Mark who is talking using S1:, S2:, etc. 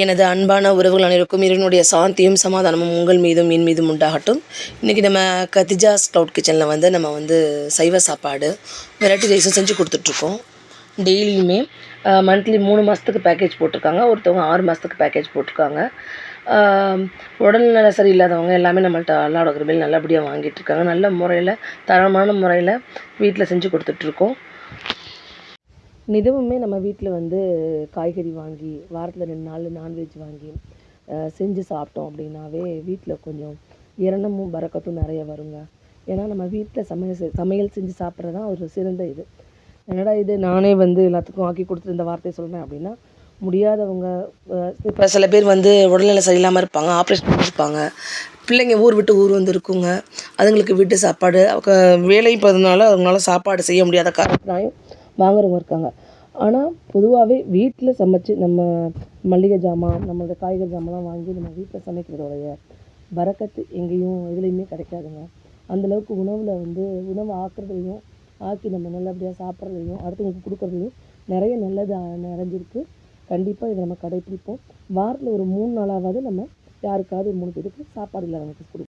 S1: எனது அன்பான உறவுகள் அனைவருக்கும் இறைவனுடைய சாந்தியும் சமாதானமும் உங்கள் மீதும் என் மீதும் உண்டாகட்டும். இன்றைக்கி நம்ம கத்திஜாஸ் க்ளவுட் கிச்சனில் நம்ம சைவ சாப்பாடு வெரைட்டி ரைஸும் செஞ்சு கொடுத்துட்ருக்கோம். டெய்லியுமே மந்த்லி 3 மாதத்துக்கு பேக்கேஜ் போட்டிருக்காங்க. ஒருத்தவங்க 6 மாதத்துக்கு பேக்கேஜ் போட்டிருக்காங்க. உடல்நல சரியில்லாதவங்க எல்லாமே நம்மள்ட்ட அல்லாஹ்வோட கிருபையில் நல்லபடியாக வாங்கிட்டுருக்காங்க. நல்ல முறையில் தரமான முறையில் வீட்டில் செஞ்சு கொடுத்துட்ருக்கோம். நிதமுமே நம்ம வீட்டில் காய்கறி வாங்கி வாரத்தில் 2 நாள் நான்வெஜ் வாங்கி செஞ்சு சாப்பிட்டோம் அப்படின்னாவே வீட்டில் கொஞ்சம் இரணமும் பரக்கத்தும் நிறைய வருங்க. ஏன்னா நம்ம வீட்டில் சமையல் செஞ்சு சாப்பிட்றது தான் ஒரு சிறந்த இது. என்னடா இது நானே எல்லாத்துக்கும் ஆக்கி கொடுத்துட்டு இந்த வார்த்தையை சொல்கிறேன் அப்படின்னா, முடியாதவங்க இப்போ சில பேர் உடல்நிலை சரியில்லாமல் இருப்பாங்க, ஆப்ரேஷன் பண்ணியிருப்பாங்க, பிள்ளைங்க ஊர் விட்டு ஊர் இருக்குங்க. அதுங்களுக்கு வீட்டு சாப்பாடு வேலை போகிறதுனால அவங்களால சாப்பாடு செய்ய முடியாத காரணத்தினாலையும் வாங்குறவங்க இருக்காங்க. ஆனால் பொதுவாகவே வீட்டில் சமைச்சு நம்ம மளிகை ஜாமான், நம்மளோட காய்கறி ஜாமான்லாம் வாங்கி நம்ம வீட்டில் சமைக்கிறதோடைய பரக்கத்து எங்கேயும் எதுலேயுமே கிடைக்காதுங்க. அந்தளவுக்கு உணவு ஆக்குறதுலையும் ஆக்கி நம்ம நல்லபடியாக சாப்பிட்றதுலையும் அடுத்தவங்களுக்கு கொடுக்குறதுலையும் நிறைய நல்லது நிறைஞ்சிருக்கு. கண்டிப்பாக இதை நம்ம கடைப்பிடிப்போம். வாரத்தில் ஒரு 3 நாளாவது நம்ம யாருக்காவது 3 பேருக்கு சாப்பாடு இல்லாதவங்களுக்கு கொடுப்போம்.